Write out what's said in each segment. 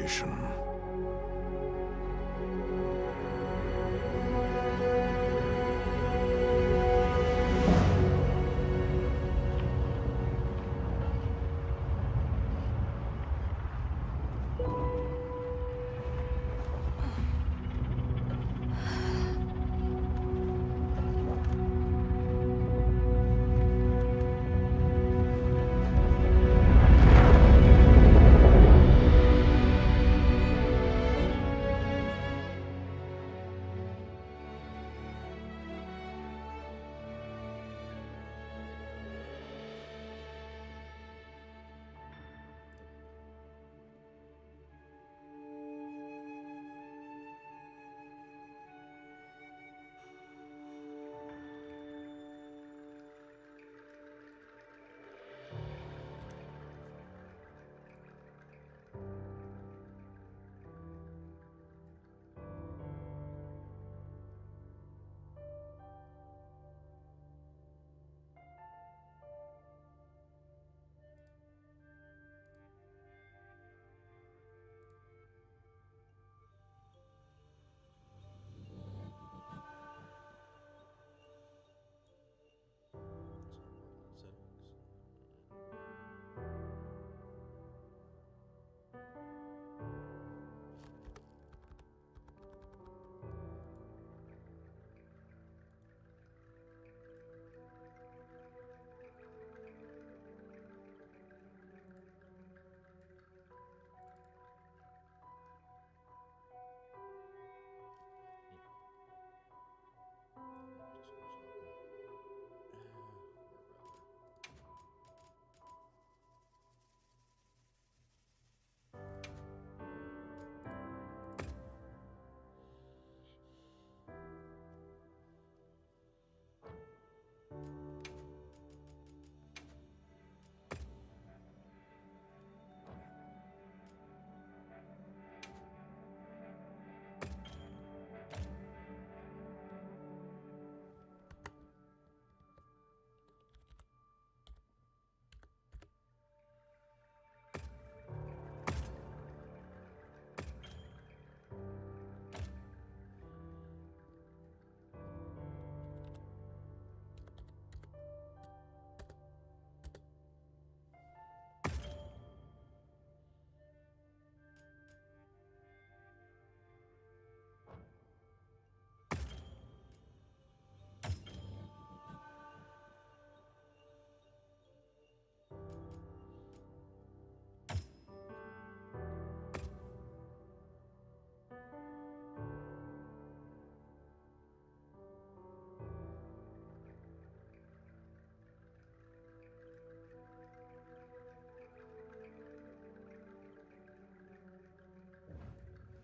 reputation.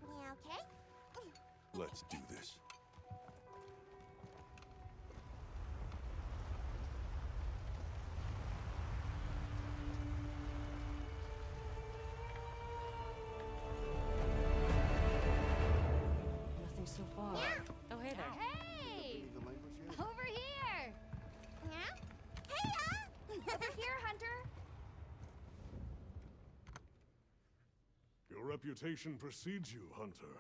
Yeah, okay? Let's do this. Nothing so far. Oh, hey there. Hey! The language yet? Over here! Yeah? Hey, over here, Hunter! Your reputation precedes you, Hunter.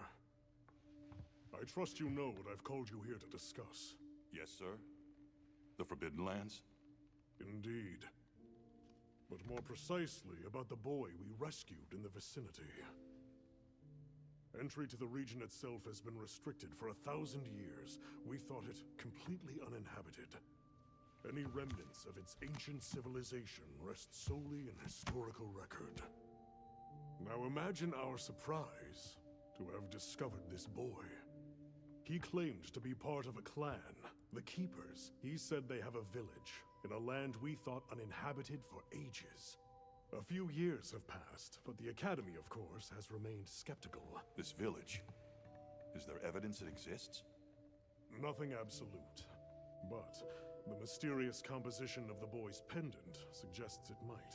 I trust you know what I've called you here to discuss. Yes, sir. The Forbidden Lands? Indeed. But more precisely about the boy we rescued in the vicinity. Entry to the region itself has been restricted for 1,000 years. We thought it completely uninhabited. Any remnants of its ancient civilization rest solely in historical record. Now imagine our surprise to have discovered this boy. He claimed to be part of a clan, the Keepers. He said they have a village in a land we thought uninhabited for ages. A few years have passed, but the Academy, of course, has remained skeptical. This village? Is there evidence it exists? Nothing absolute, but the mysterious composition of the boy's pendant suggests it might.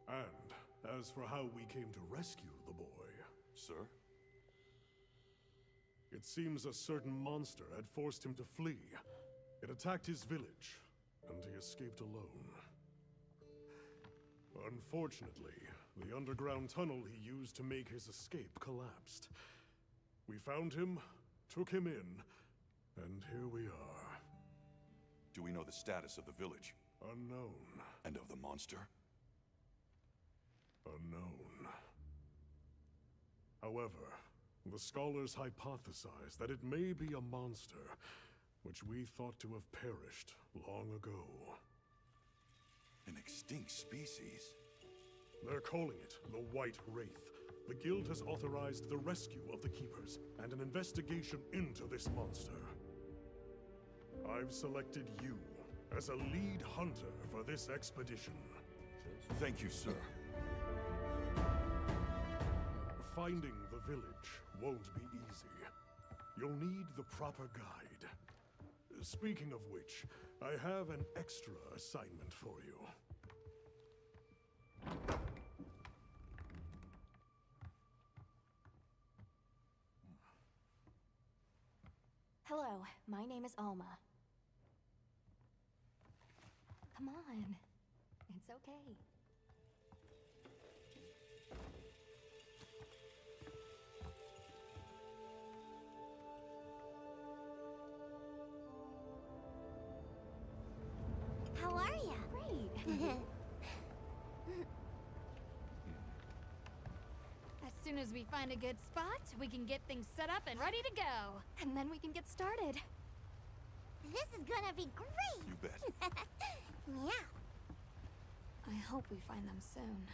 And as for how we came to rescue the boy... Sir? It seems a certain monster had forced him to flee. It attacked his village, and he escaped alone. Unfortunately, The underground tunnel he used to make his escape collapsed. We found him, took him in, and here we are. Do we know the status of the village? Unknown. And of the monster? Unknown. However, the scholars hypothesize that it may be a monster, which we thought to have perished long ago. An extinct species? They're calling it the White Wraith. The Guild has authorized the rescue of the Keepers and an investigation into this monster. I've selected you as a lead hunter for this expedition. Thank you, sir. Finding the village won't be easy. You'll need the proper guide. Speaking of which, I have an extra assignment for you. Hello, my name is Alma. Come on. It's okay. How are ya? Great. As soon as we find a good spot, we can get things set up and ready to go. And then we can get started. This is gonna be great! You bet. Yeah. I hope we find them soon.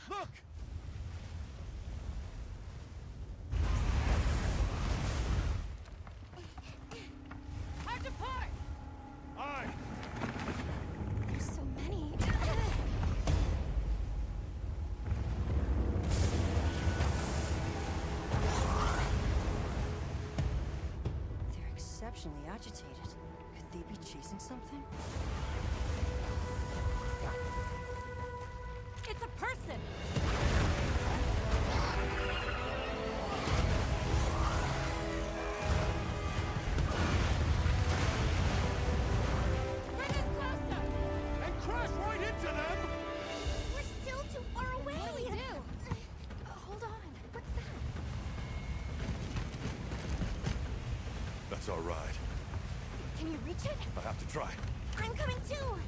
Look! Hard to part! Aye! There's so many. They're exceptionally agitated. Could they be chasing something? It's a person! Bring us closer! And crash right into them! We're still too far away! What do we do? Hold on. What's that? That's our ride. Can you reach it? I have to try. I'm coming too!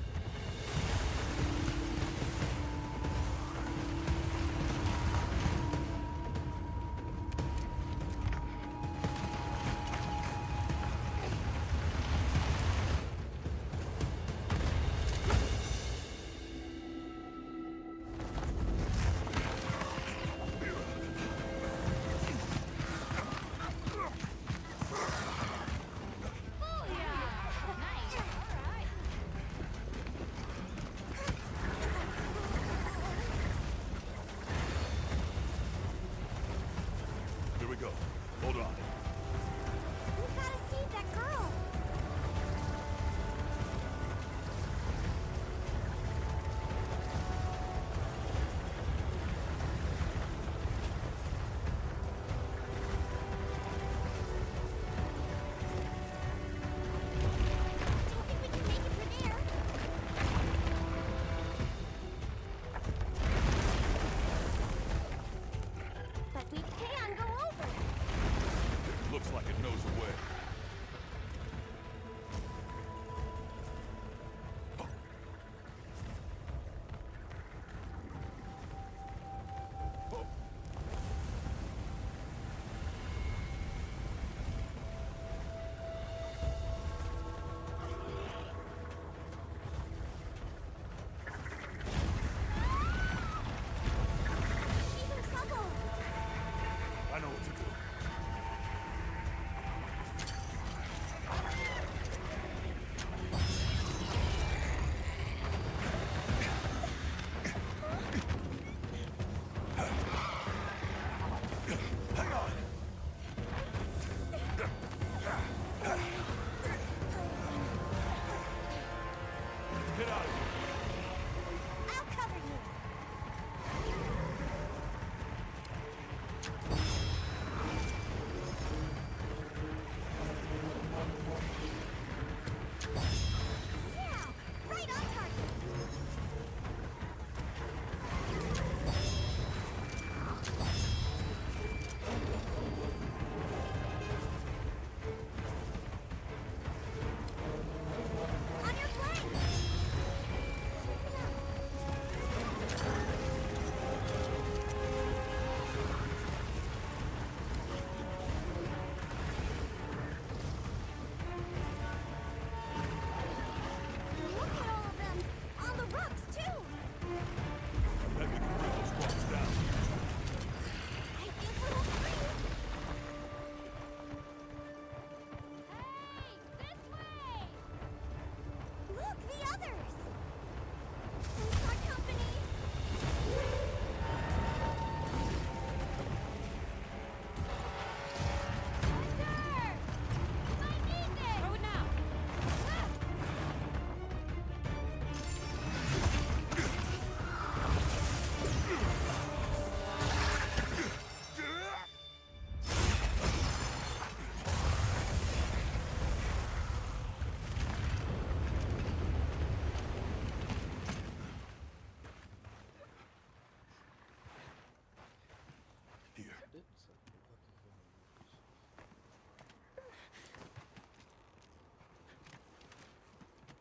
Nice! Alright!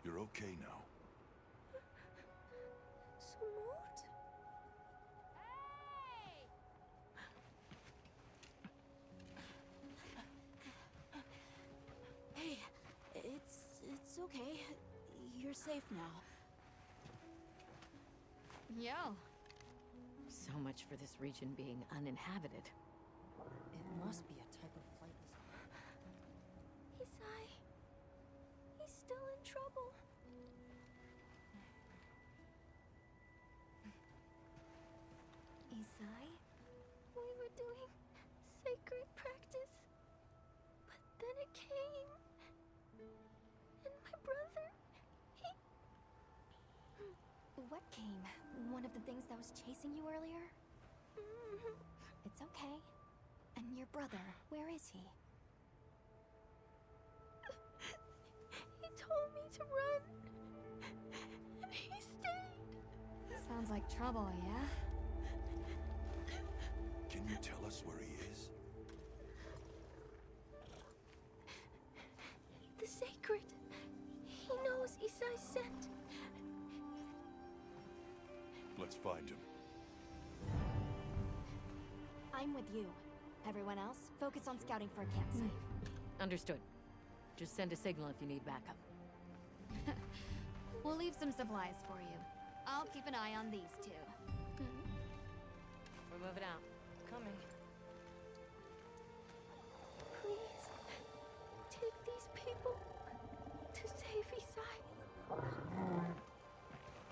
You're okay now. Sumut? Hey, it's okay. You're safe now. Yo. So much for this region being uninhabited. It must be a type of flightless. Isai. He's still in trouble. Isai? We were doing sacred practice. But then it came. And my brother, he... What came? One of the things that was chasing you earlier? It's okay. And your brother, where is he? He told me to run. And he stayed. Sounds like trouble, yeah? Can you tell us where he is? The sacred. He knows Isai sent. Let's find him. I'm with you. Everyone else, focus on scouting for a campsite. Understood. Just send a signal if you need backup. We'll leave some supplies for you. I'll keep an eye on these two. We're moving out. Coming. Please, take these people to save Isai.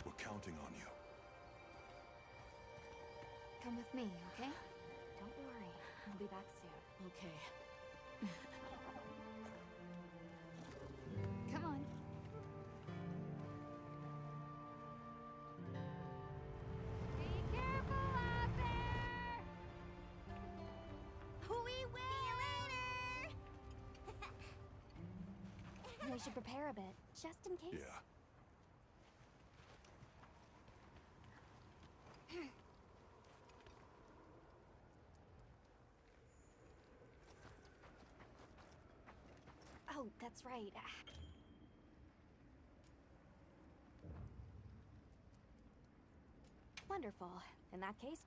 We're counting on you. Come with me, okay? Don't worry, I'll be back soon. Okay. Come on. Be careful out there! We will! We should prepare a bit, just in case. Yeah. Oh, that's right. Wonderful. In that case,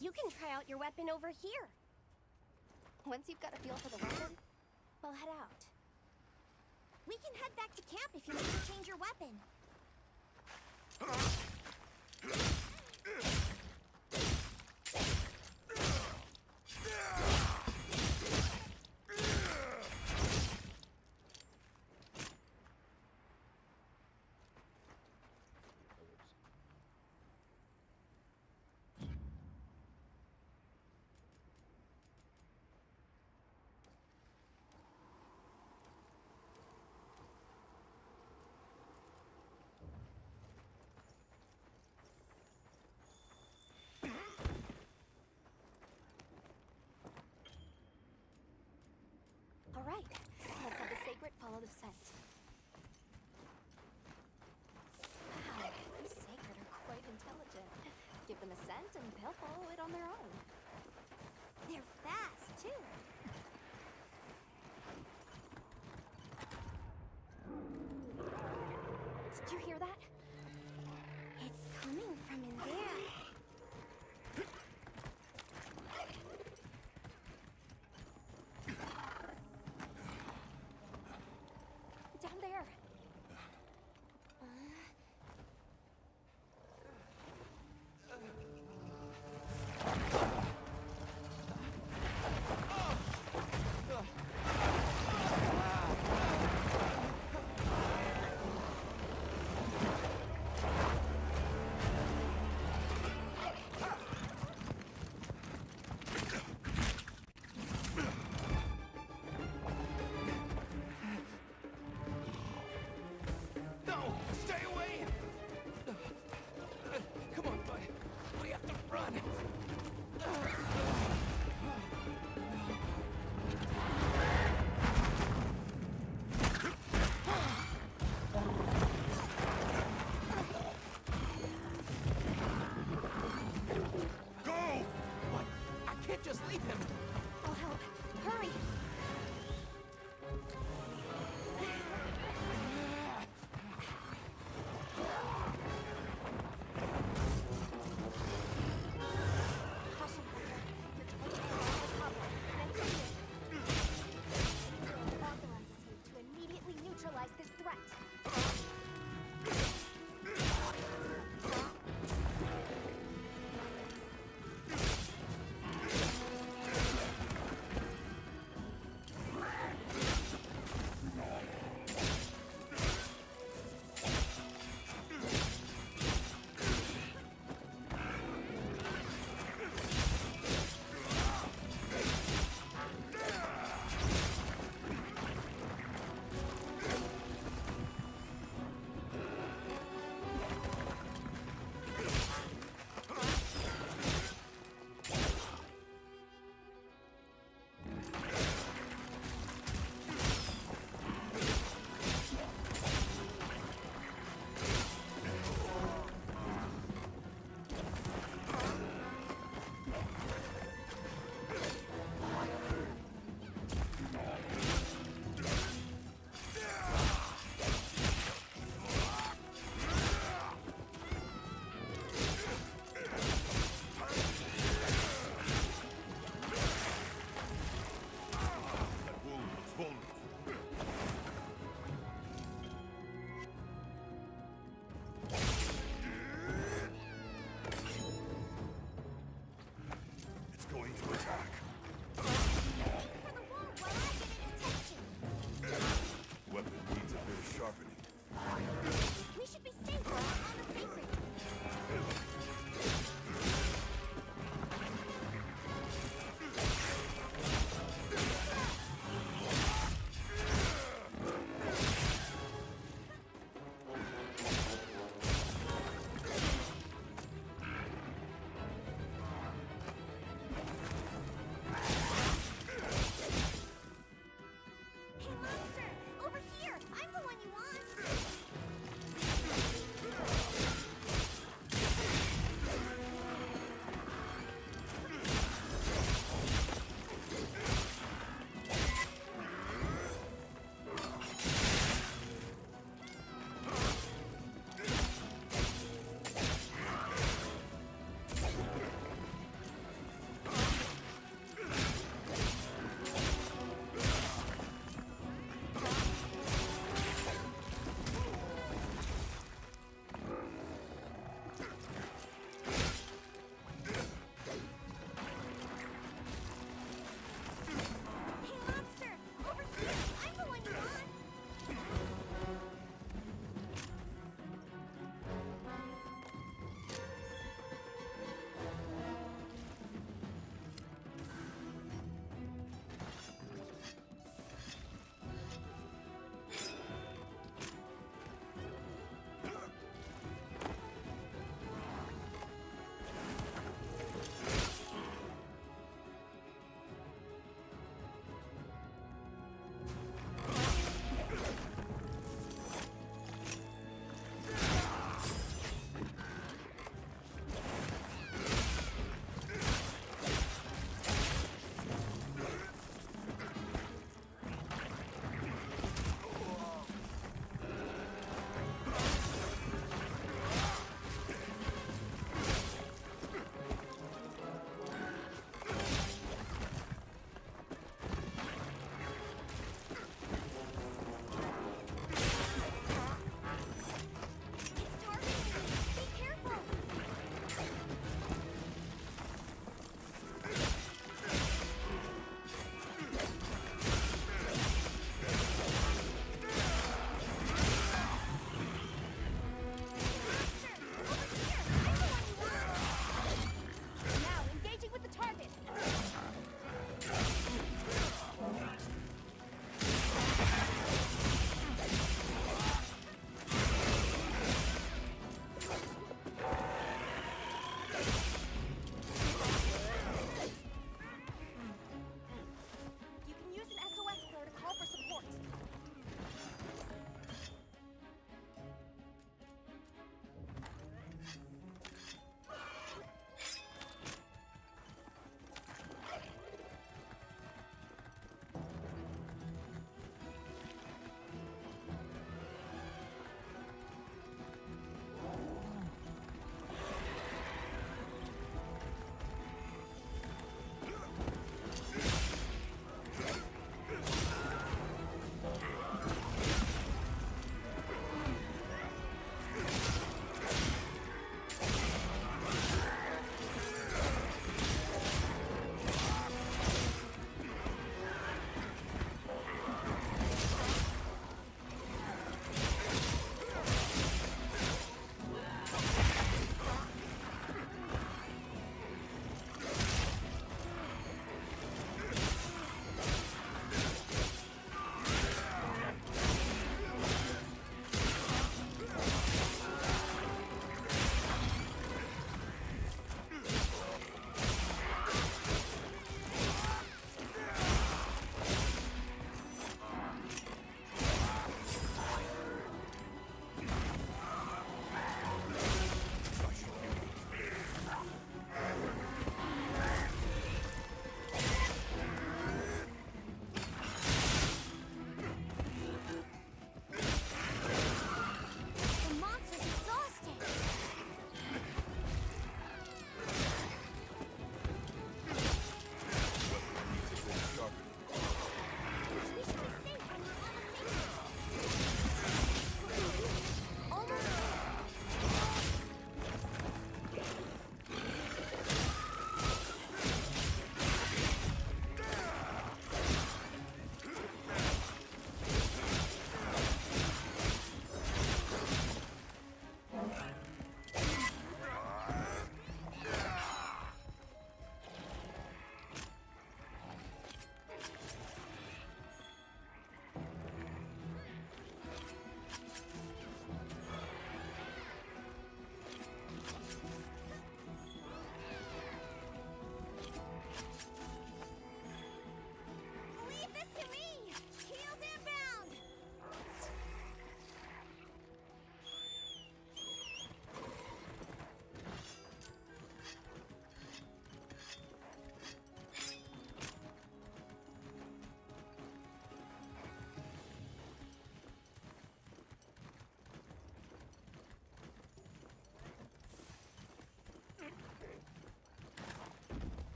You can try out your weapon over here. once you've got a feel for the weapon, we'll head out. We can head back to camp if you need to change your weapon. All right, let's have the sacred follow the scent. Wow, these sacred are quite intelligent. Give them a scent and they'll follow it on their own. They're fast, too. Did you hear that? It's coming from in there. I'll help. Hurry! Caution, Hunter. You're taking the wrong problem. Continue. It authorizes you to immediately neutralize this threat.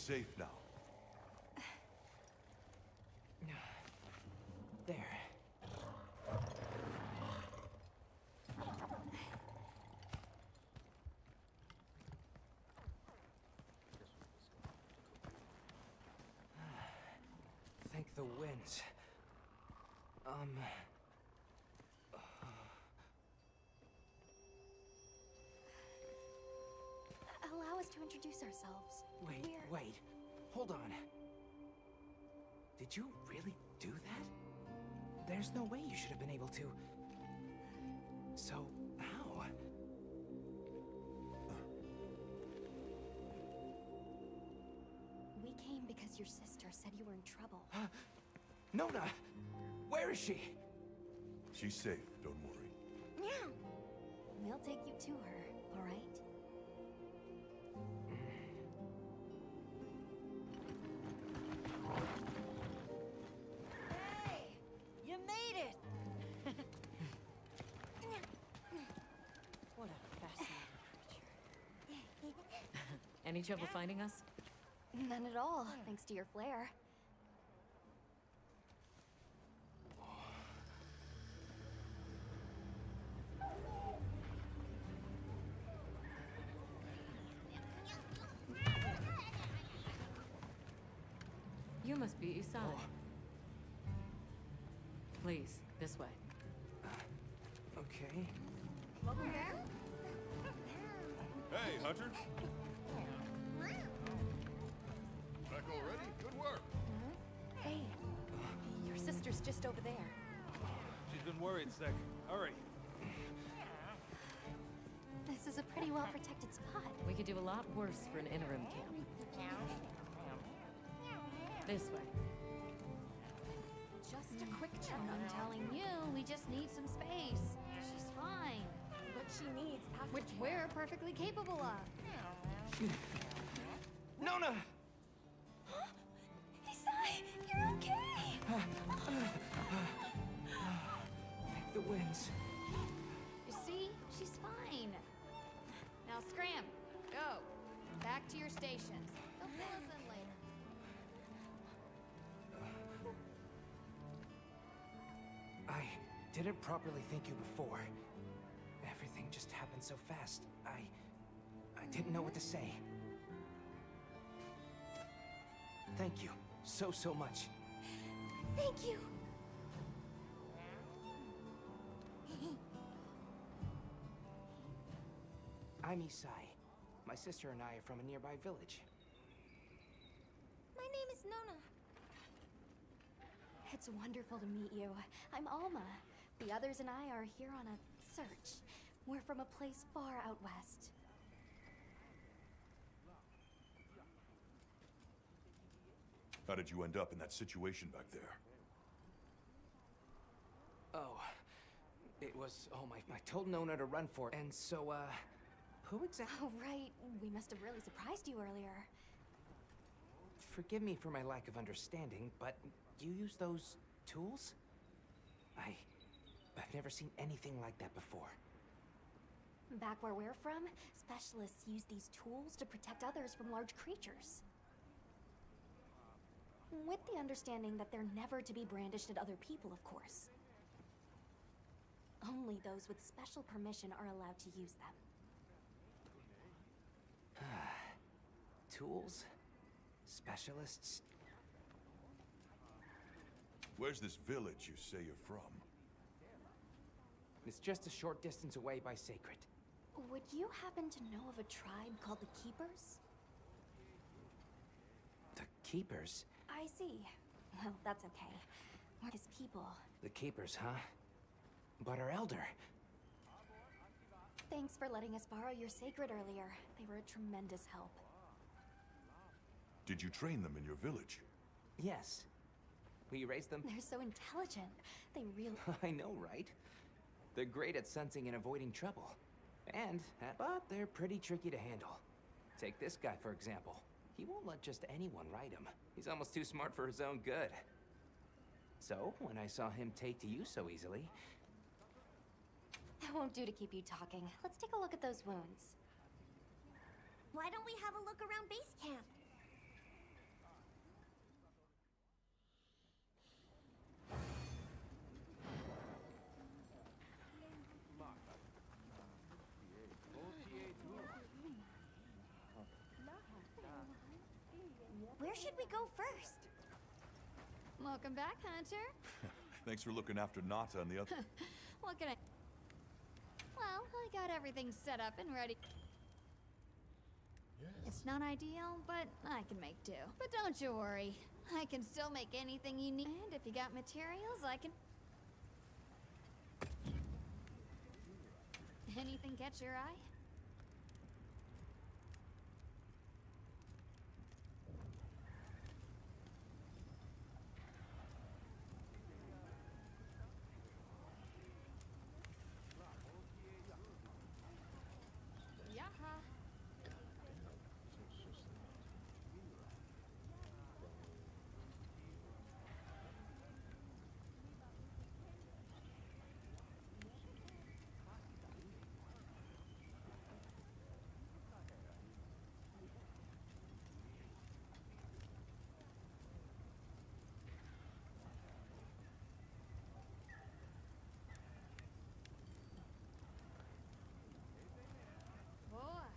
safe now. There. Thank the winds. Allow us to introduce ourselves. Wait. Hold on. Did you really do that? There's no way you should have been able to. So, how? We came because your sister said you were in trouble. Nona! Where is she? She's safe, don't worry. Meow. We'll take you to her, all right? Hey! You made it! What a fascinating creature. Any trouble finding us? None at all, thanks to your flair. You must be Isai. Please, this way. Okay. Hey, Hunter! Back already? Good work! Hey, your sister's just over there. She's been worried, Sec. Hurry. This is a pretty well-protected spot. We could do a lot worse for an interim camp. This way. Just a quick check. I'm telling you, we just need some space. She's fine. What she needs Which we're perfectly capable of. Nona! Isai, you're okay! Thank the winds. You see? She's fine. Now scram. Go. Back to your stations. They'll fill us in later. I didn't properly thank you before. Everything just happened so fast. I didn't know what to say. Thank you so much. Thank you. I'm Isai. My sister and I are from a nearby village. My name is Nona. It's wonderful to meet you. I'm Alma. The others and I are here on a search. We're from a place far out west. How did you end up in that situation back there? Oh, it was... Oh, I told Nona to run for it. And so, who exactly... Oh, right. We must have really surprised you earlier. Forgive me for my lack of understanding, but you use those tools? I've never seen anything like that before. Back where we're from, specialists use these tools to protect others from large creatures. With the understanding that they're never to be brandished at other people, of course. Only those with special permission are allowed to use them. Tools? Specialists? Where's this village you say you're from? It's just a short distance away by Sacred. Would you happen to know of a tribe called the Keepers? The Keepers? I see. Well, that's okay. We're his people. The Keepers, huh? But our elder... Thanks for letting us borrow your Sacred earlier. They were a tremendous help. Did you train them in your village? Yes. We raised them... They're so intelligent. They really... I know, right? They're great at sensing and avoiding trouble. But they're pretty tricky to handle. Take this guy, for example. He won't let just anyone ride him. He's almost too smart for his own good. So, when I saw him take to you so easily... That won't do to keep you talking. Let's take a look at those wounds. Why don't we have a look around base camp? Where should we go first? Welcome back, Hunter. Thanks for looking after Nata and the other. What can I... Well, I got everything set up and ready. It's not ideal, but I can make do. But don't you worry. I can still make anything you need. And if you got materials, I can... Anything catch your eye? Yaha. Boa.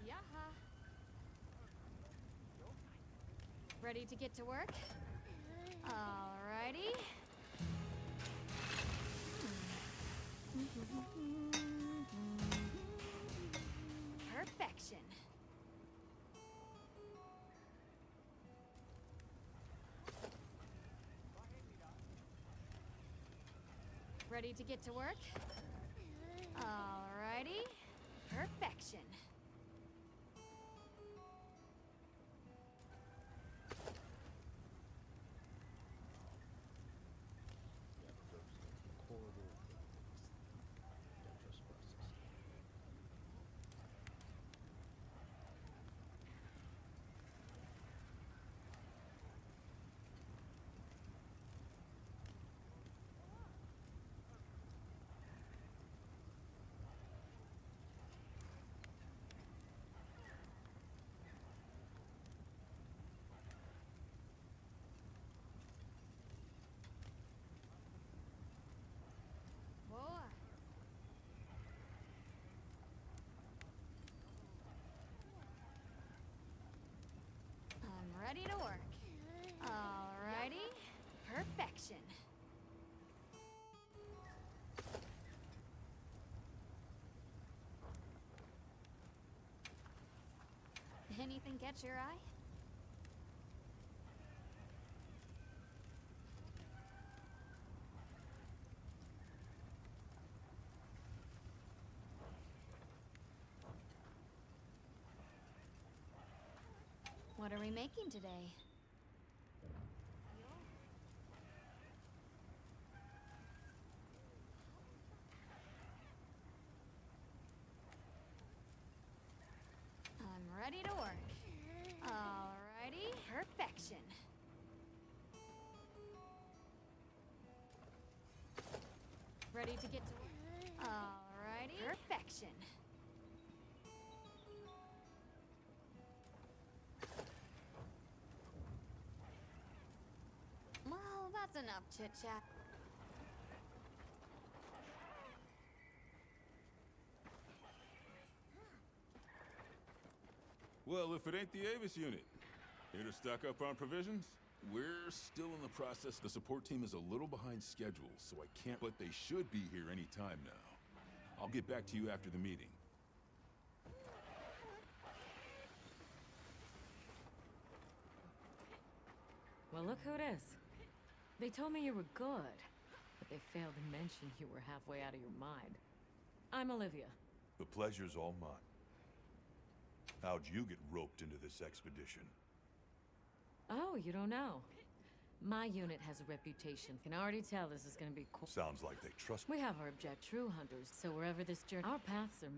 Yaha. Ready to get to work? Alrighty. Perfection. Ready to get to work? Alrighty. Perfection. Boa. I'm ready to work. Alrighty. Perfection. Anything catch your eye? What are we making today? I'm ready to work. Alrighty. Perfection. Ready to get to work. Alrighty. Perfection. Well, that's enough chit-chat. Well, if it ain't the Avis unit. Here to stock up on provisions? We're still in the process. The support team is a little behind schedule, so I can't, but they should be here any time now. I'll get back to you after the meeting. Well, look who it is. They told me you were good, but they failed to mention you were halfway out of your mind. I'm Olivia. The pleasure's all mine. How'd you get roped into this expedition? Oh, you don't know. My unit has a reputation. Can already tell this is gonna be cool. Sounds like they trust We have our true hunters, so wherever this journey... Our paths are...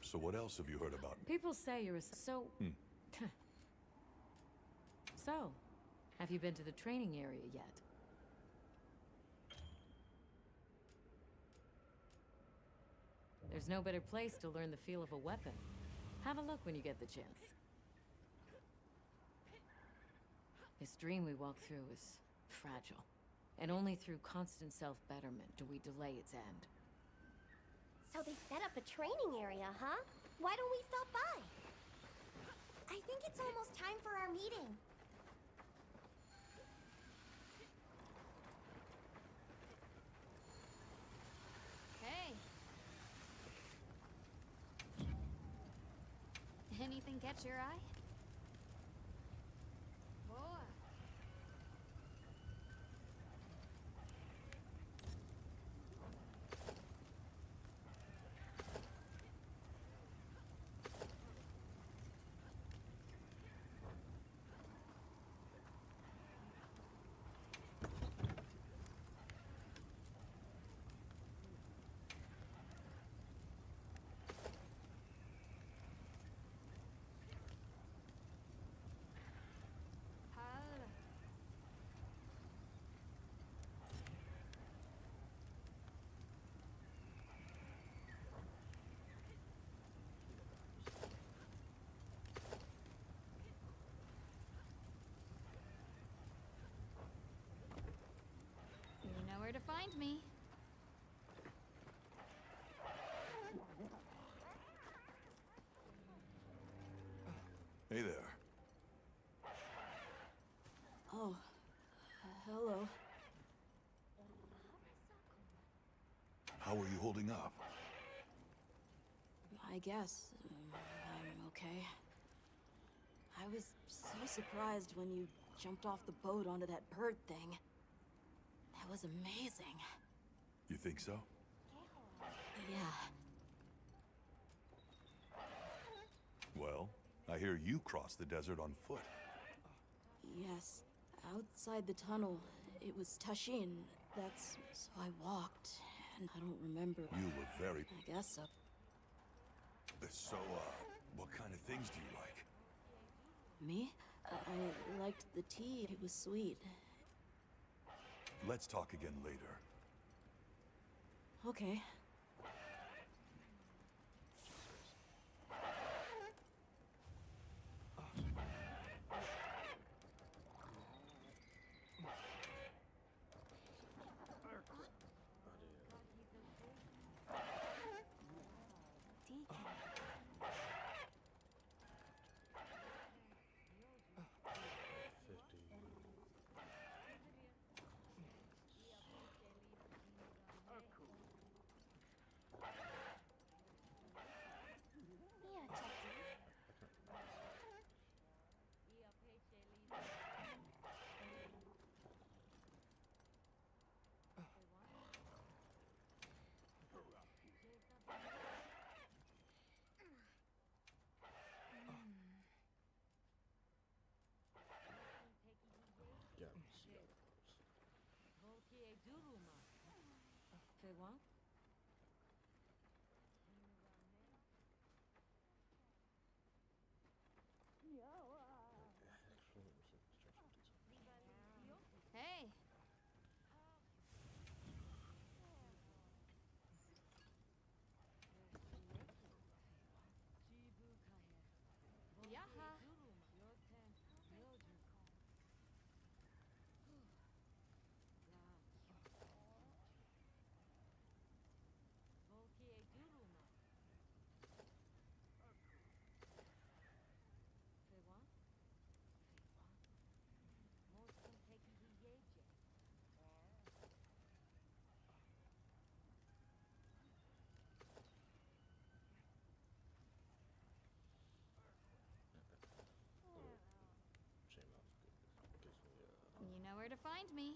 So what else have you heard about? People say you're a... So... So, have you been to the training area yet? There's no better place to learn the feel of a weapon. Have a look when you get the chance. This dream we walk through is fragile. And only through constant self-betterment do we delay its end. So they set up a training area, huh? Why don't we stop by? I think it's almost time for our meeting. Hey. Anything catch your eye? Boy. You know where to find me. Hey there. Oh, hello. How are you holding up? I guess I'm okay. I was so surprised when you jumped off the boat onto that bird thing. That was amazing. You think so? Yeah. Well, I hear you crossed the desert on foot. Yes. Outside the tunnel, it was Tashin. That's so I walked, and I don't remember. You were very... I guess so. So, what kind of things do you like? Me? I liked the tea. It was sweet. Let's talk again later. Okay. Hey. Yaha. You know where to find me.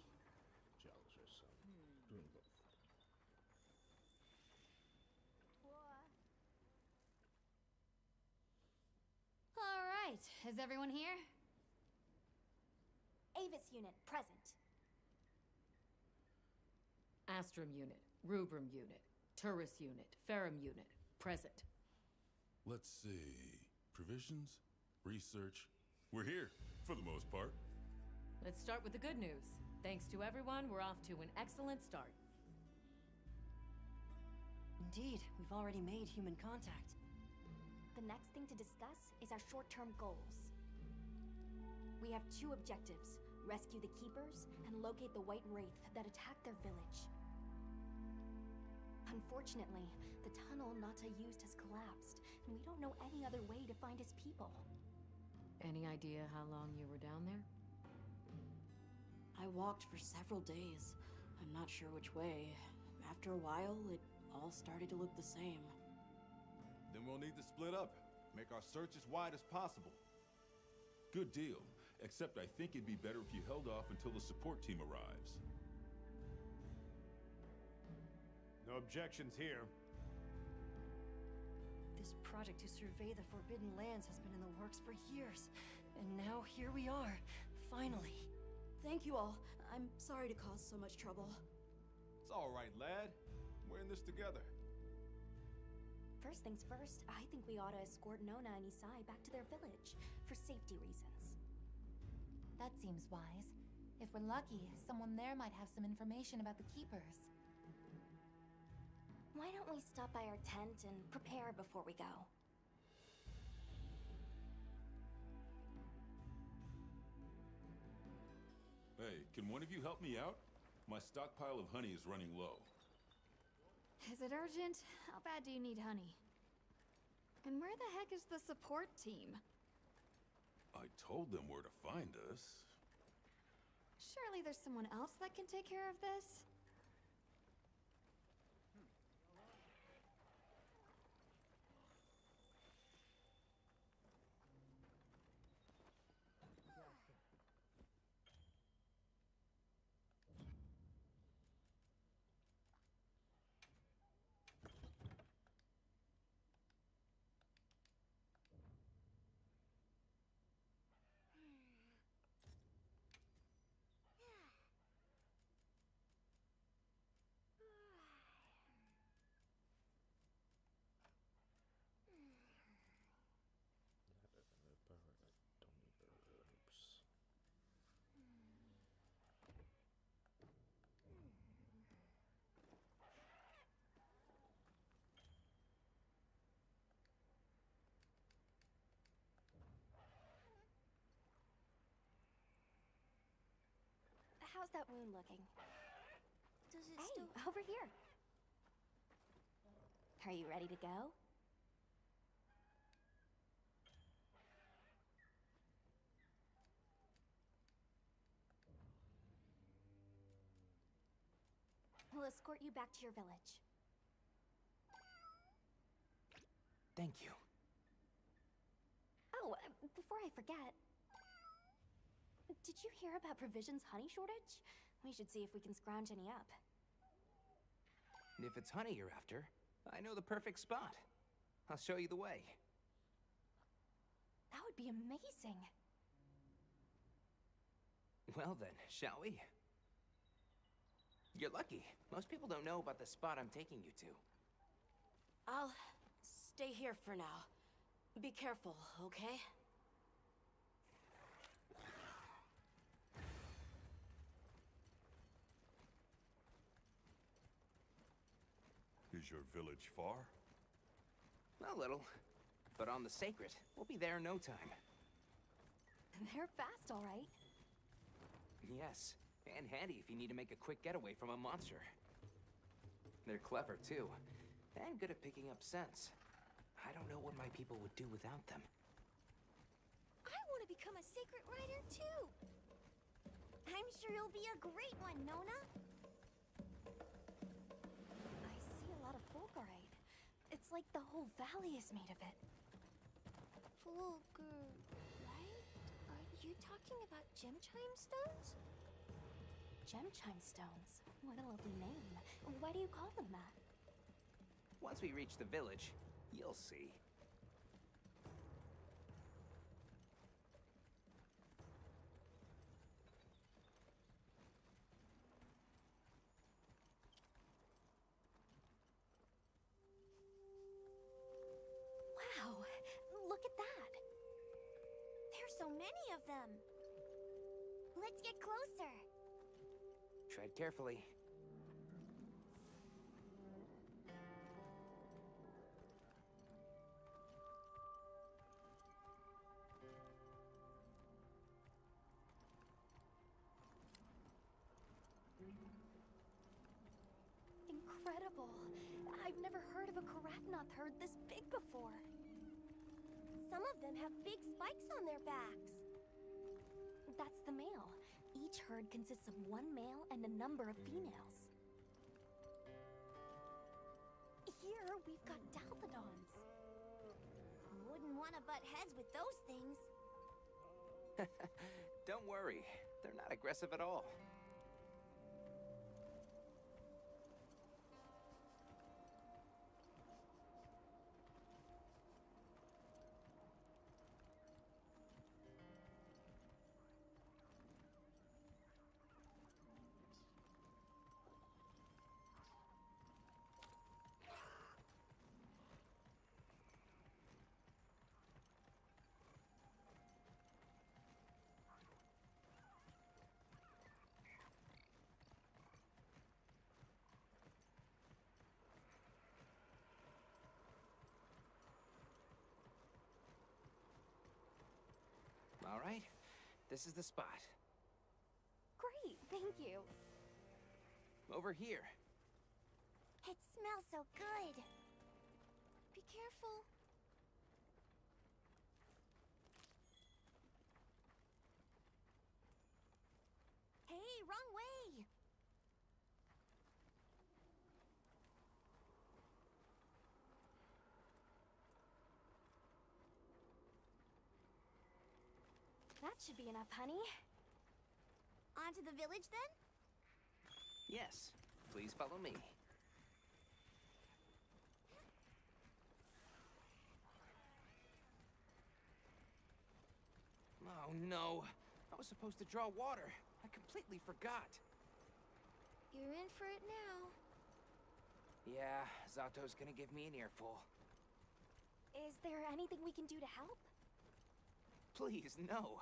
All right, is everyone here? Avis unit, present. Astrum unit, Rubrum unit, Turris unit, Ferrum unit, present. Let's see. Provisions? Research? We're here. For the most part. Let's start with the good news. Thanks to everyone, we're off to an excellent start. Indeed, we've already made human contact. The next thing to discuss is our short-term goals. We have two objectives: rescue the Keepers and locate the White Wraith that attacked their village. Unfortunately, the tunnel Nata used has collapsed, and we don't know any other way to find his people. Any idea how long you were down there? I walked for several days. I'm not sure which way. After a while, it all started to look the same. Then we'll need to split up. Make our search as wide as possible. Good deal. Except I think it'd be better if you held off until the support team arrives. No objections here. This project to survey the Forbidden Lands has been in the works for years. And now here we are, finally. Thank you all. I'm sorry to cause so much trouble. It's all right, lad. We're in this together. First things first, I think we ought to escort Nona and Isai back to their village, for safety reasons. That seems wise. If we're lucky, someone there might have some information about the Keepers. Why don't we stop by our tent and prepare before we go? Hey, can one of you help me out? My stockpile of honey is running low. Is it urgent? How bad do you need honey? And where the heck is the support team? I told them where to find us. Surely there's someone else that can take care of this? How's that wound looking? Does it Hey, still... over here. Are you ready to go? We'll escort you back to your village. Thank you. Oh, before I forget, did you hear about Provision's honey shortage? We should see if we can scrounge any up. If it's honey you're after, I know the perfect spot. I'll show you the way. That would be amazing. Well then, shall we? You're lucky. Most people don't know about the spot I'm taking you to. I'll stay here for now. Be careful, okay? Is your village far? A little. But on the Sacred, we'll be there in no time. They're fast, all right. Yes, and handy if you need to make a quick getaway from a monster. They're clever, too, and good at picking up scents. I don't know what my people would do without them. I want to become a sacred rider, too! I'm sure you'll be a great one, Nona! I see a lot of fulgurite. It's like the whole valley is made of it. Fulgur, right? Are you talking about gem chime stones? Gem chime stones. What a lovely name. Why do you call them that? Once we reach the village, you'll see. Wow, look at that. There's so many of them! Let's get closer. Tread carefully. Incredible. I've never heard of a Karatnoth herd this big before. Some of them have big spikes on their backs. That's the male. Each herd consists of one male and a number of females. Here, we've got Dalphodons. Wouldn't want to butt heads with those things. Don't worry, they're not aggressive at all. All right, this is the spot. Great, thank you. Over here. It smells so good. Be careful. Hey, wrong way! That should be enough, honey. On to the village, then? Yes, please follow me. Oh no, I was supposed to draw water. I completely forgot. You're in for it now. Yeah, Zato's gonna give me an earful. Is there anything we can do to help? Please, no.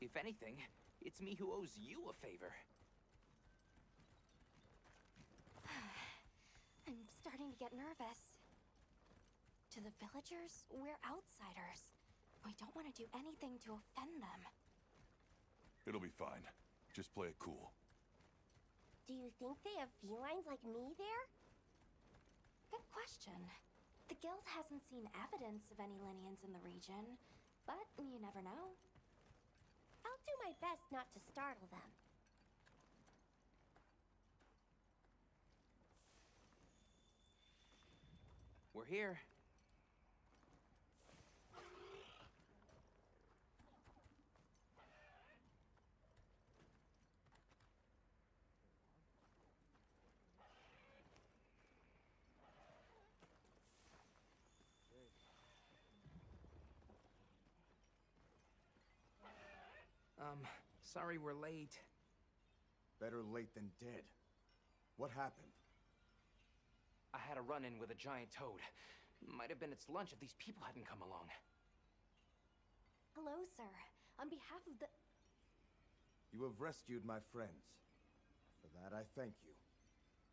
If anything, it's me who owes you a favor. I'm starting to get nervous. To the villagers, we're outsiders. We don't want to do anything to offend them. It'll be fine. Just play it cool. Do you think they have felines like me there? Good question. The guild hasn't seen evidence of any Linians in the region, but you never know. I'll do my best not to startle them. We're here. Sorry we're late. Better late than dead. What happened? I had a run-in with a giant toad. Might have been its lunch if these people hadn't come along. Hello, sir. On behalf of the... You have rescued my friends. For that I thank you.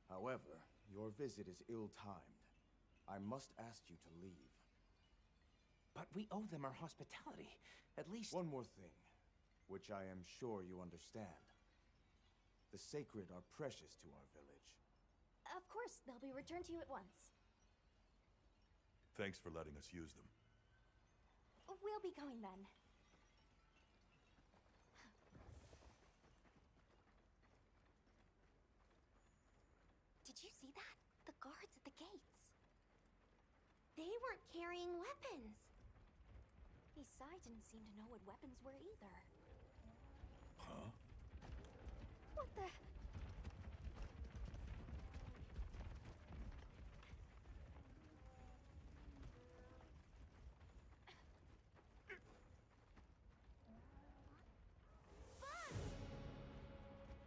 However, your visit is ill-timed. I must ask you to leave. But we owe them our hospitality. At least... One more thing, which I am sure you understand. The sacred are precious to our village. Of course, they'll be returned to you at once. Thanks for letting us use them. We'll be going then. Did you see that? The guards at the gates. They weren't carrying weapons. Isai didn't seem to know what weapons were either. Huh? What the...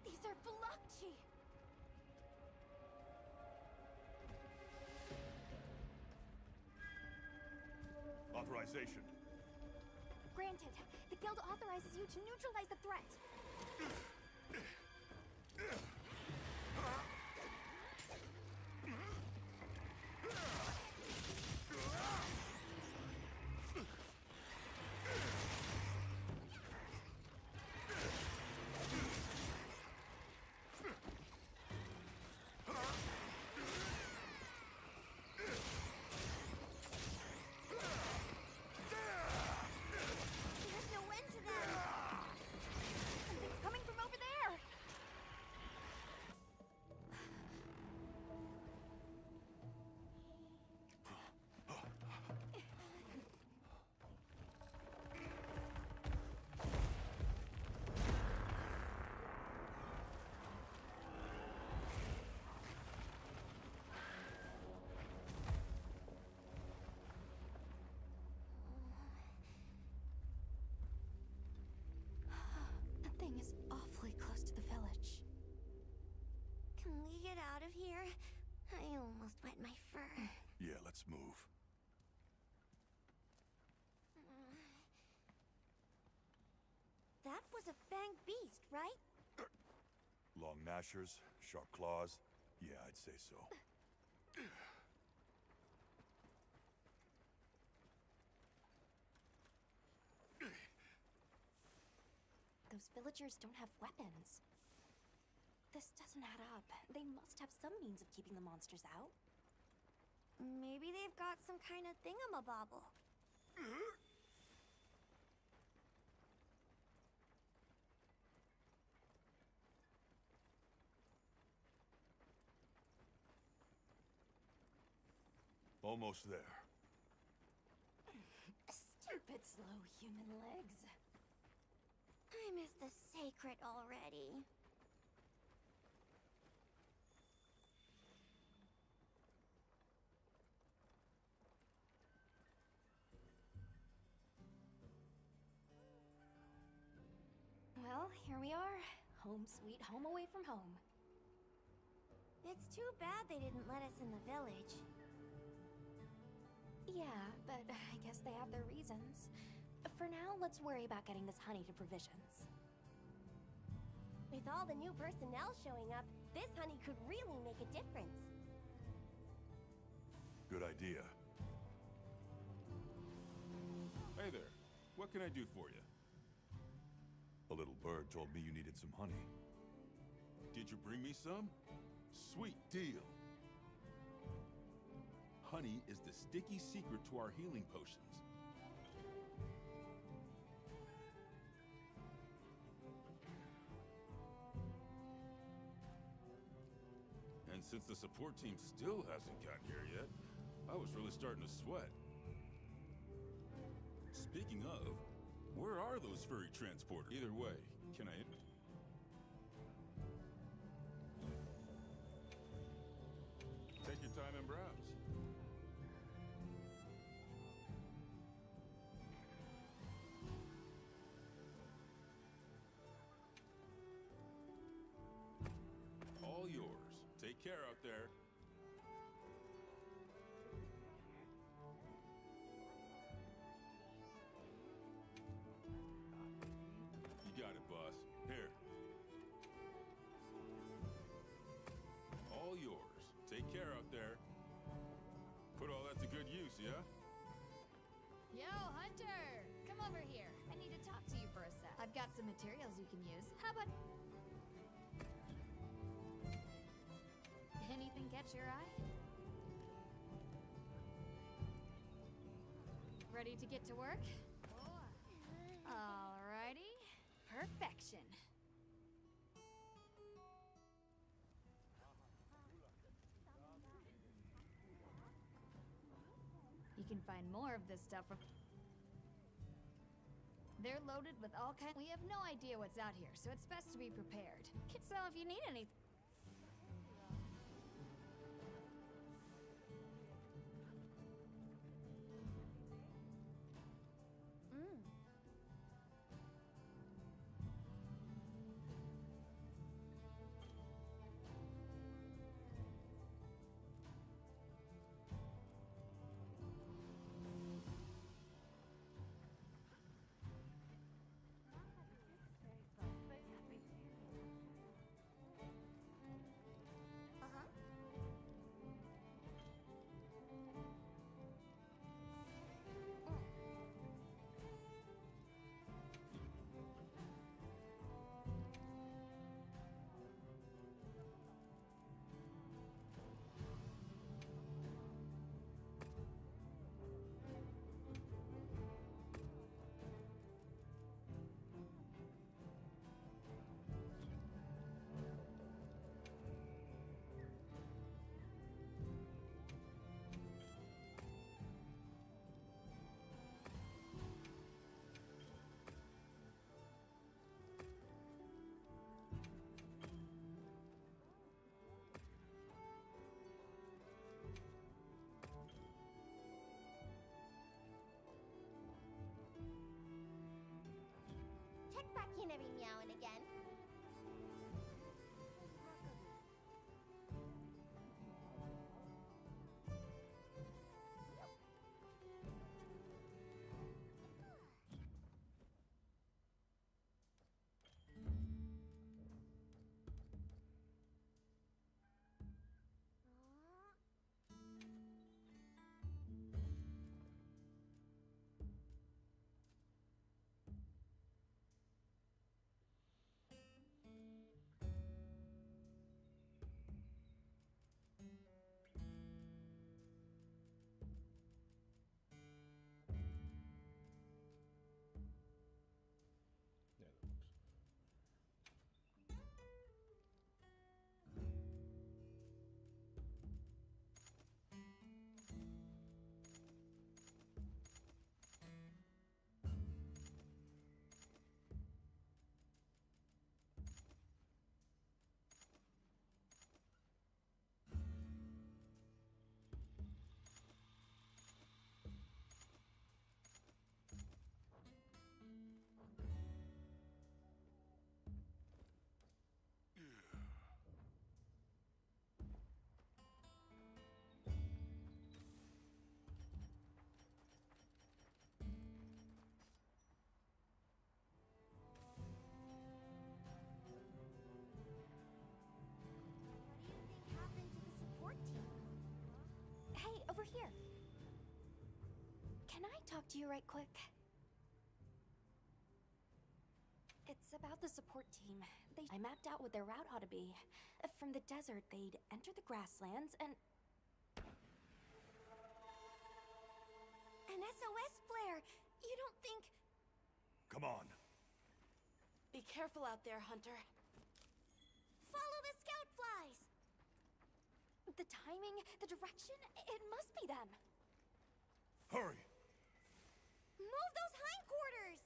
These are Balochi! Authorization. Granted, the guild authorizes you to neutralize the threat. There's no end to them. Something's coming from over there. That thing is awfully close to the village. Can we get out of here? I almost wet my fur. Yeah, let's move. That was a fanged beast, right? Long gnashers, sharp claws. Yeah, I'd say so. Those villagers don't have weapons. This doesn't add up. They must have some means of keeping the monsters out. Maybe they've got some kind of thingamabobble. Almost there. Stupid slow human legs. I miss the sacred already. Well, here we are. Home sweet home away from home. It's too bad they didn't let us in the village. Yeah, but I guess they have their reasons. For now, let's worry about getting this honey to provisions. With all the new personnel showing up, this honey could really make a difference. Good idea. Hey there. What can I do for you? A little bird told me you needed some honey. Did you bring me some? Sweet deal. Honey is the sticky secret to our healing potions. And since the support team still hasn't gotten here yet, I was really starting to sweat. Speaking of, where are those furry transporters? Either way, can I... Take your time and browse. All yours. Take care out there. You got it, boss. Here. All yours. Take care out there. Put all that to good use, yeah? Yo, Hunter! Come over here. I need to talk to you for a sec. I've got some materials you can use. How about... Anything catch your eye? Ready to get to work? Alrighty. Perfection. You can find more of this stuff from... They're loaded with all kinds... We have no idea what's out here, so it's best to be prepared. So if you need anything... pop back in every meow and again. Hey, over here. Can I talk to you right quick? It's about the support team. I mapped out what their route ought to be. From the desert, they'd enter the grasslands and... An SOS flare! You don't think... Come on. Be careful out there, Hunter. Follow the scout flies! The timing, the direction, it must be them. Hurry! Move those hindquarters!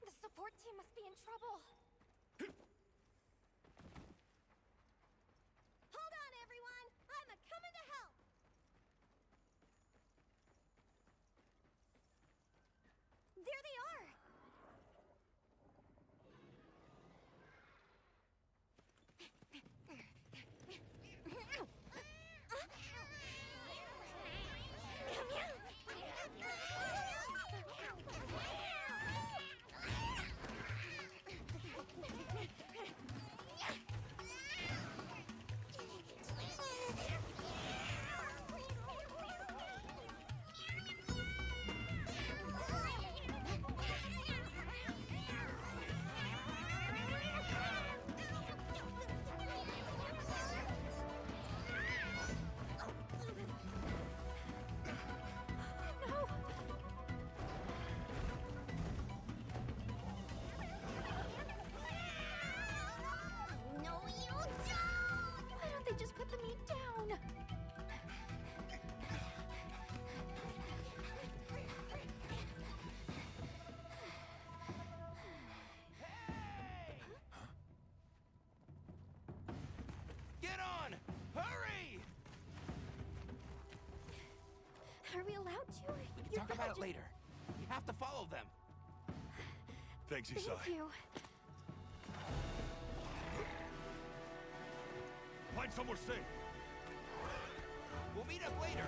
The support team must be in trouble. Hold on, everyone! I'm a-coming to help! There they are! Just put the meat down. Get on! Hurry! Are we allowed to? We can talk about it later. We have to follow them. Thanks, Isai. Thank you. Find somewhere safe. We'll meet up later.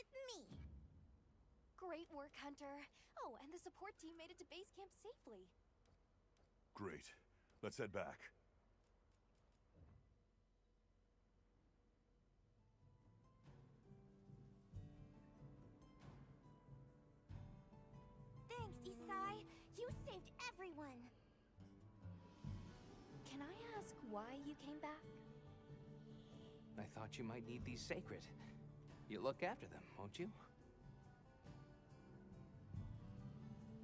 with me. Great work, Hunter. Oh, and the support team made it to base camp safely. Great. Let's head back. Thanks, Isai. You saved everyone. Can I ask why you came back? I thought you might need these sacred. You look after them, won't you?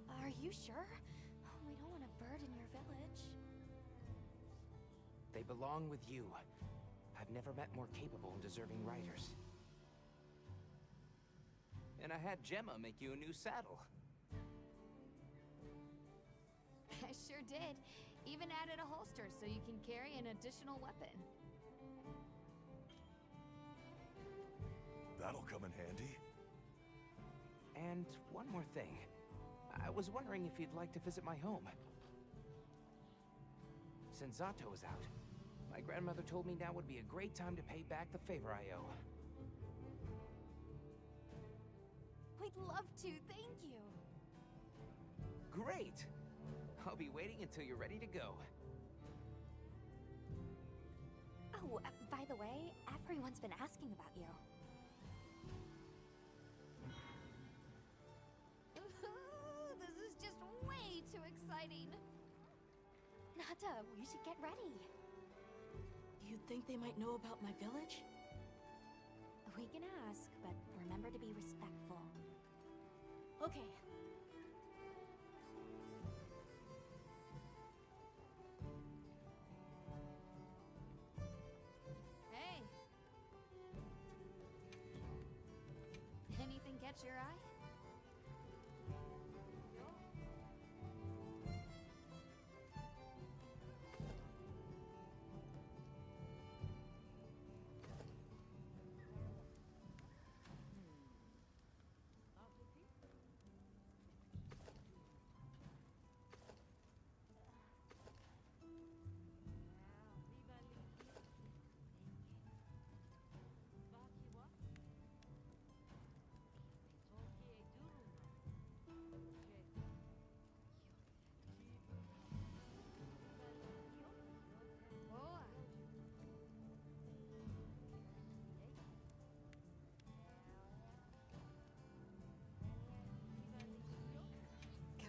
Are you sure? We don't want to burden your village. They belong with you. I've never met more capable and deserving riders. And I had Gemma make you a new saddle. I sure did. Even added a holster so you can carry an additional weapon. That'll come in handy. And one more thing. I was wondering if you'd like to visit my home. Since Zato is out, my grandmother told me now would be a great time to pay back the favor I owe. We'd love to, thank you. Great! I'll be waiting until you're ready to go. Oh, by the way, everyone's been asking about you. This is just way too exciting. Nata, we should get ready. You think they might know about my village? We can ask, but remember to be respectful. Okay. Hey. Anything catch your eye?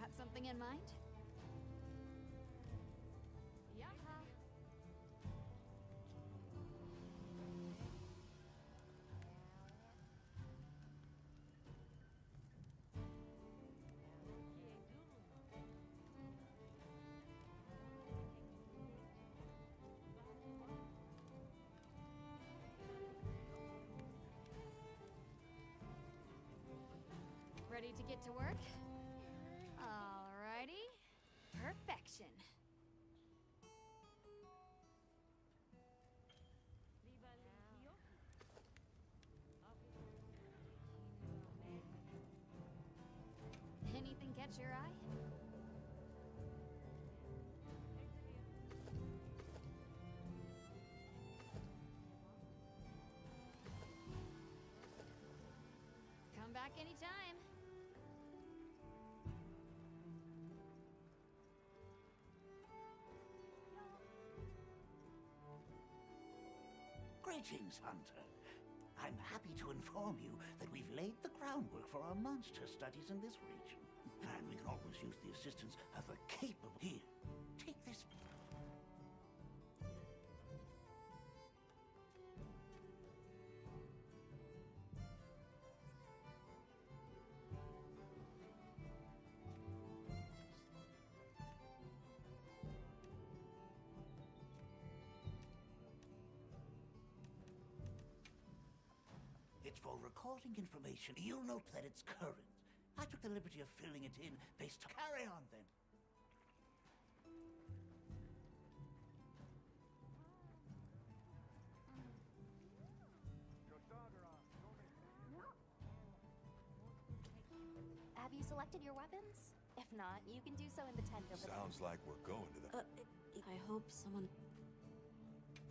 Got something in mind? Ready to get to work? Alrighty. Perfection. Anything catch your eye? Come back anytime. Greetings, Hunter. I'm happy to inform you that we've laid the groundwork for our monster studies in this region. And we can always use the assistance of a capable... Here, take this... It's for recording information. You'll note that it's current. I took the liberty of filling it in based on... Carry on, then. Have you selected your weapons? If not, you can do so in the tent over there. Sounds like we're going to the... I hope someone...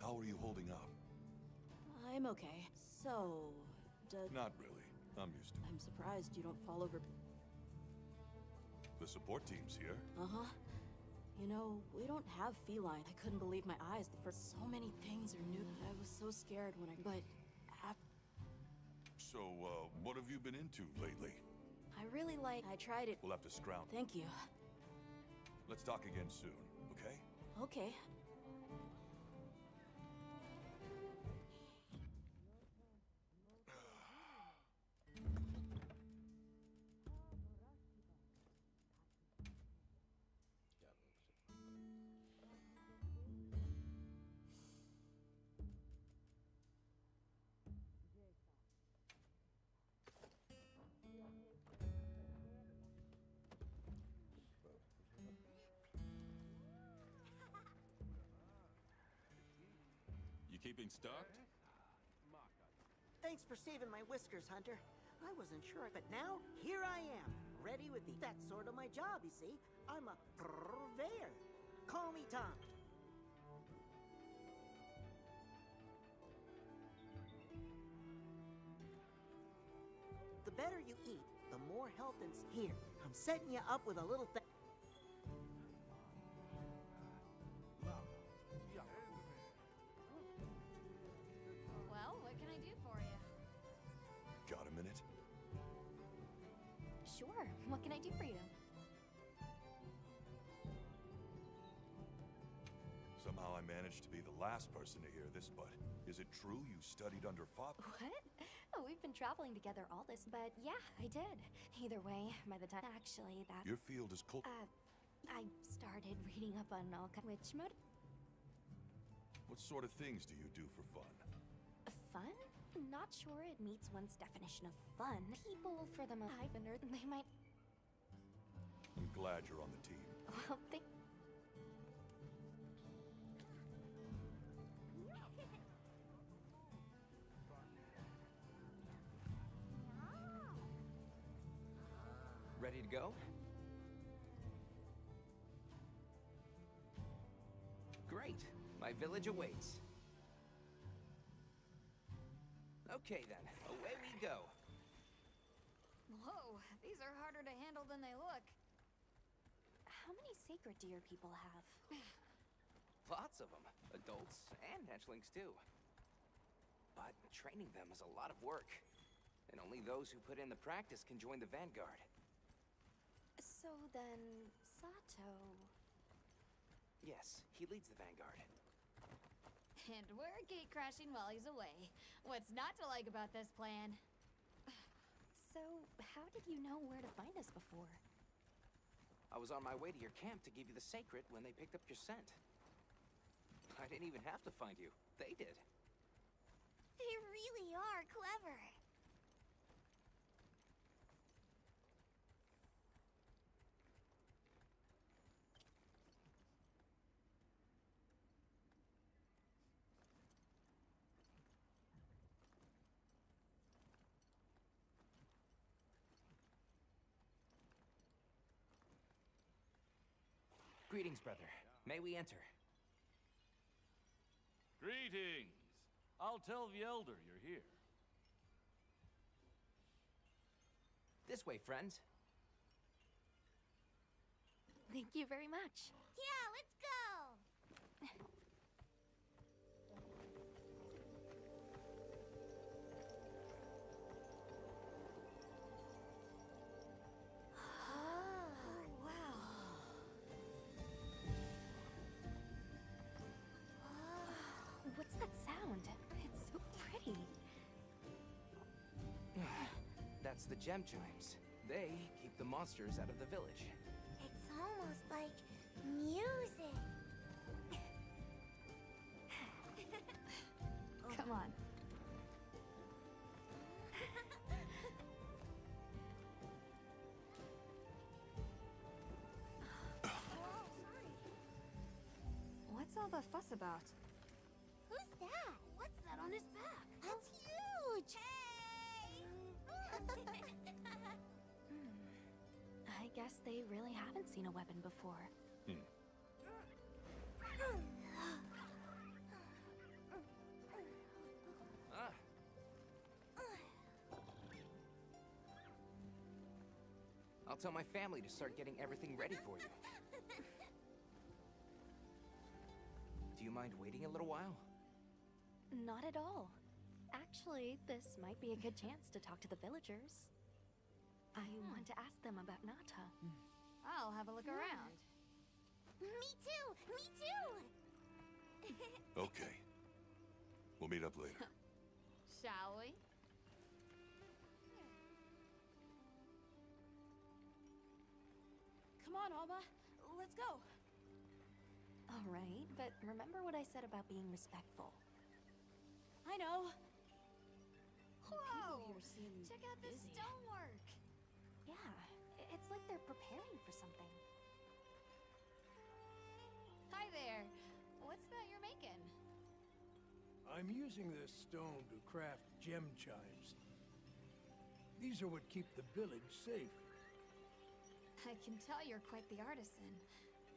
How are you holding up? I'm okay. So, Not really. I'm used to it. I'm surprised you don't fall over. The support team's here. Uh-huh. You know, we don't have feline. I couldn't believe my eyes. The first so many things are new. I was so scared when I... But... So, what have you been into lately? I really like... I tried it. We'll have to scrounge. Thank you. Let's talk again soon, okay? Okay. You keeping stocked? Thanks for saving my whiskers, Hunter. I wasn't sure, but now here I am, ready with the... That's sort of my job, you see. I'm a purveyor. Call me Tom. The better you eat, the more health and... Here, I'm setting you up with a little thing. Well, what can I do for you? Got a minute? Sure. What can I do for you? Somehow I managed to be the last person to hear this, but is it true you studied under Father? What? Oh, we've been traveling together all this, but yeah, I did. Either way, by the time... Actually, that... Your field is cult... I started reading up on all which mode... What sort of things do you do for fun? Fun? Not sure it meets one's definition of fun. People, for the most part, they might... I'm glad you're on the team. Well, they... Ready to go? Great. My village awaits. Okay then, away we go. Whoa, these are harder to handle than they look. How many sacred deer people have? Lots of them. Adults and hatchlings too. But training them is a lot of work. And only those who put in the practice can join the Vanguard. So then, Sato... Yes, he leads the Vanguard. And we're gate crashing while he's away. What's not to like about this plan? So, how did you know where to find us before? I was on my way to your camp to give you the Sacred when they picked up your scent. I didn't even have to find you. They did. They really are clever. Greetings, brother. May we enter? Greetings! I'll tell the Elder you're here. This way, friends. Thank you very much. Yeah, let's go! What's that sound? It's so pretty. That's the gem chimes. They keep the monsters out of the village. It's almost like music. Come on. What's all the fuss about? Who's that? What's that on his back? That's huge! I guess they really haven't seen a weapon before. Ah. I'll tell my family to start getting everything ready for you. Do you mind waiting a little while? Not at all. Actually, this might be a good chance to talk to the villagers. I want to ask them about Nata. I'll have a look around. Me too! Me too! Okay. We'll meet up later. Shall we? Come on, Alma. Let's go. All right, but remember what I said about being respectful. I know. Whoa! Here seem Check out this busy. stonework. Yeah, it's like they're preparing for something. Hi there. What's that you're making? I'm using this stone to craft gem chimes. These are what keep the village safe. I can tell you're quite the artisan.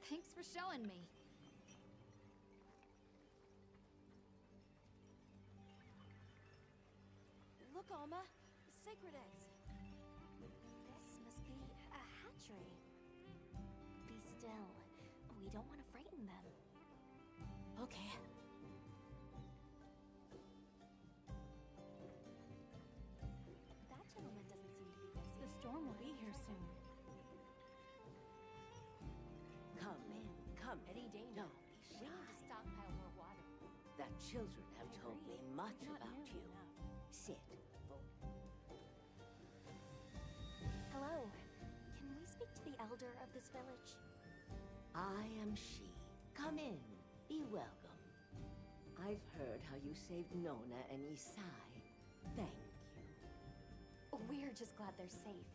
Thanks for showing me. Look, Alma. Sacred eggs. This must be a hatchery. Be still. We don't want to frighten them. Okay. That gentleman doesn't seem to be busy. The storm will be here soon. Come in, come. Any danger? Don't be We need to shy. stockpile more water. The children have told me much Not about nearly you. enough. Sit. Hello. Can we speak to the elder of this village? I am she. Come in. Be welcome. I've heard how you saved Nona and Isai. Thank you. We're just glad they're safe.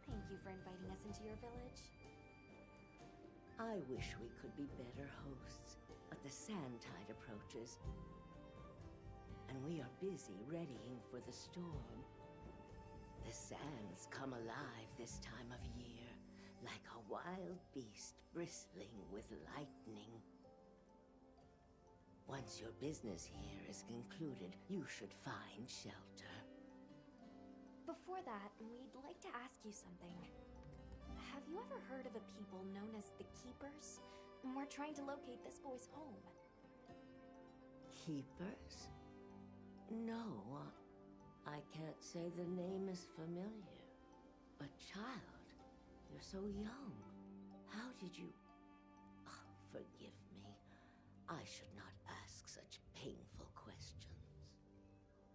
Thank you for inviting us into your village. I wish we could be better hosts, but the sand tide approaches. And we are busy readying for the storm. The sands come alive this time of year, like a wild beast bristling with lightning. Once your business here is concluded, you should find shelter. Before that, we'd like to ask you something. Have you ever heard of a people known as the Keepers? We're trying to locate this boy's home. Keepers? No, I can't say the name is familiar. But child, you're so young. How did you... Oh, forgive me. I should not ask such painful questions.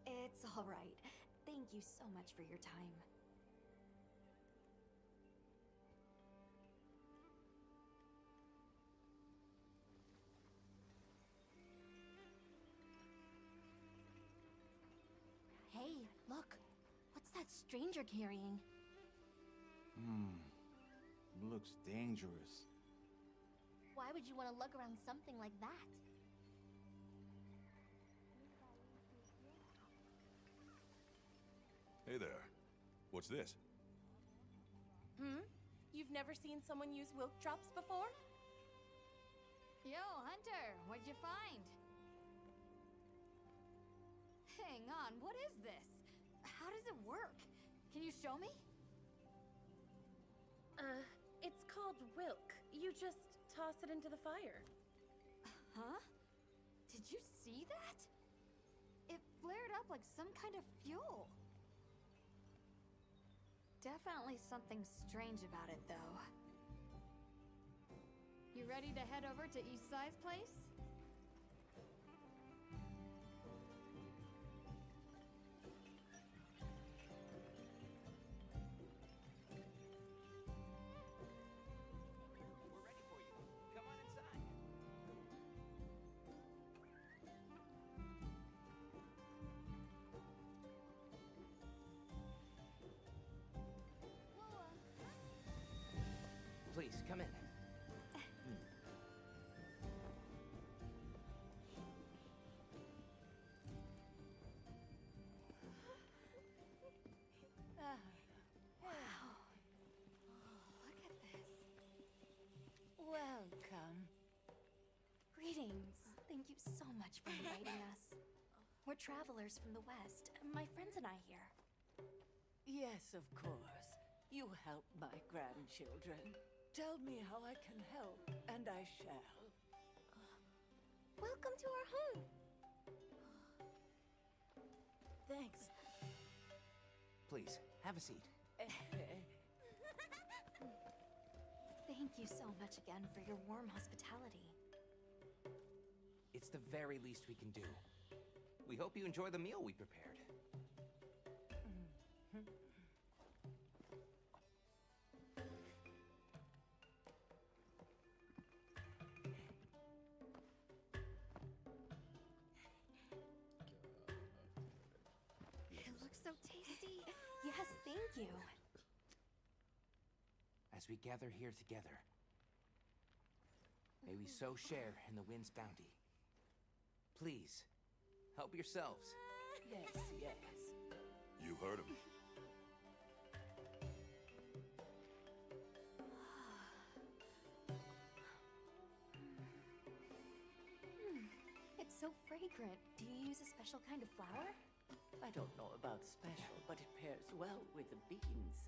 It's all right. Thank you so much for your time. Hey, look. What's that stranger carrying? Looks dangerous. Why would you want to lug around something like that? Hey there. What's this? You've never seen someone use wilk drops before? Yo, Hunter, what'd you find? Hang on, what is this? How does it work? Can you show me? It's called wilk. You just toss it into the fire. Huh? Did you see that? It flared up like some kind of fuel. Definitely something strange about it, though. You ready to head over to Isai's place? We're ready for you. Come on inside. Please, come in. Look at this. Welcome. Greetings. Thank you so much for inviting us. We're travelers from the West. My friends and I here. Yes, of course. You help my grandchildren. Tell me how I can help, and I shall. Welcome to our home. Thanks. Please, have a seat. Thank you so much again for your warm hospitality. It's the very least we can do. We hope you enjoy the meal we prepared. It looks so tasty. Yes, thank you. As we gather here together, may we so share in the wind's bounty. Please, help yourselves. Yes, yes. You heard him. It's so fragrant. Do you use a special kind of flower? I don't know about special, but it pairs well with the beans.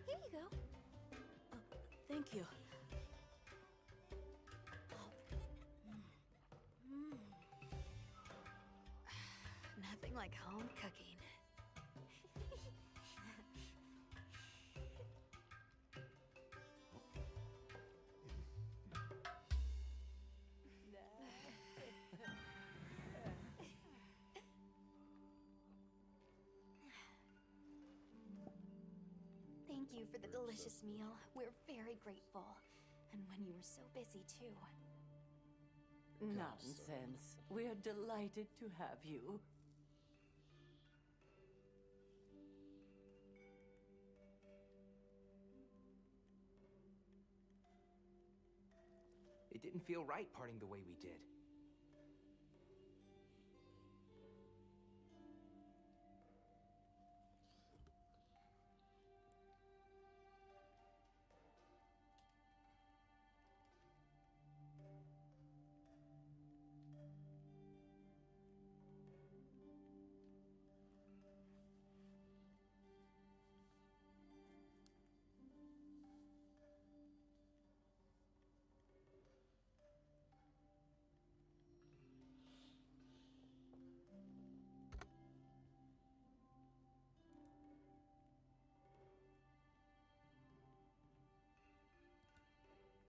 Here you go. Thank you. Nothing like home cooking. Thank you for the delicious meal. We're very grateful. And when you were so busy, too. Nonsense. We're delighted to have you. It didn't feel right parting the way we did.